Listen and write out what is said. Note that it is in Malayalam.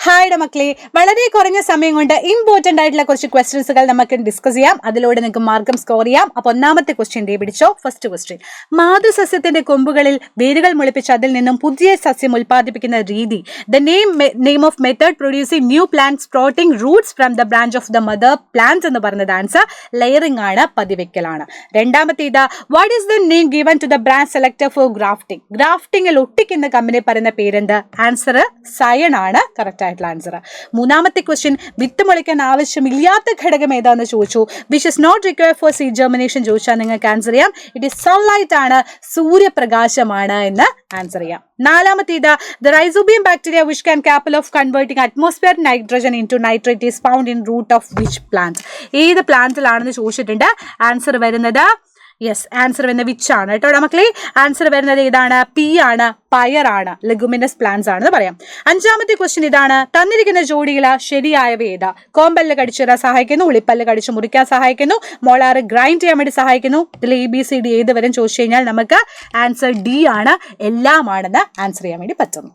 ഹായുടെ മക്കളെ, വളരെ കുറഞ്ഞ സമയം കൊണ്ട് ഇമ്പോർട്ടന്റ് ആയിട്ടുള്ള കുറച്ച് ക്വസ്റ്റ്യൻസുകൾ നമുക്ക് ഡിസ്കസ് ചെയ്യാം. അതിലൂടെ നിങ്ങൾക്ക് മാർക്കം സ്കോർ ചെയ്യാം. അപ്പൊ ഒന്നാമത്തെ ക്വസ്റ്റ്യൻ പിടിച്ചോ. ഫസ്റ്റ് ക്വസ്റ്റ്യൻ, മാതൃസസ്യത്തിന്റെ കൊമ്പുകളിൽ വേരുകൾ മുളപ്പിച്ച് അതിൽ നിന്നും പുതിയ സസ്യം ഉൽപ്പാദിപ്പിക്കുന്ന രീതി. The name of method producing new plants sprouting roots from the branch of the mother plant എന്ന് പറഞ്ഞത് ആൻസർ ലെയറിംഗ് ആണ്, പതിവെക്കലാണ്. രണ്ടാമത്തേത്, what is the name given to the branch selector for grafting. ഗ്രാഫ്റ്റിംഗിൽ ഒട്ടിക്കുന്ന കമ്പനി പറയുന്ന പേരെന്ത്? ആൻസർ സയൺ ആണ് കറക്റ്റ് ആയിട്ടുള്ള ആൻസർ. മൂന്നാമത്തെ ക്വസ്റ്റ്യൻ, വിത്ത് മുളയ്ക്കാൻ ആവശ്യമില്ലാത്ത ഘടകം ഏതാണെന്ന് ചോദിച്ചു. Which is not required for seed germination ചോദിച്ചാൽ നിങ്ങൾക്ക് ആൻസർ ചെയ്യാം. ഇറ്റ് ഈസ് സൺലൈറ്റ് ആണ്, സൂര്യപ്രകാശമാണ് എന്ന് ആൻസർ ചെയ്യാം. നാലാമത്തേത്, the rhizobium bacteria which can capable of converting atmosphere nitrogen into nitrate is found in root of which plant. ഏത് പ്ലാന്റിലാണെന്ന് ചോദിച്ചിട്ടുണ്ട്. ആൻസർ വരുന്നത് ആൻസർ വരുന്നത് വിച്ച് ആണ് കേട്ടോ മക്കളെ. ആൻസർ വരുന്നത് ഇതാണ്, പി ആണ്, പയറാണ്, ലെഗുമിനസ് പ്ലാന്റ്സ് ആണെന്ന് പറയാം. അഞ്ചാമത്തെ ക്വസ്റ്റ്യൻ ഇതാണ്, തന്നിരിക്കുന്ന ജോഡിയില ശരിയായവ ഏതാ? കോമ്പല്ല് കടിച്ചു തരാൻ സഹായിക്കുന്നു, ഉളിപ്പല്ല് കടിച്ചു മുറിക്കാൻ സഹായിക്കുന്നു, മോളാറ് ഗ്രൈൻഡ് ചെയ്യാൻ വേണ്ടി സഹായിക്കുന്നു. ഇതിൽ ABCD ഏത് വരും ചോദിച്ചു കഴിഞ്ഞാൽ നമുക്ക് ആൻസർ ഡി ആണ്, എല്ലാമാണെന്ന് ആൻസർ ചെയ്യാൻ വേണ്ടി പറ്റുന്നു.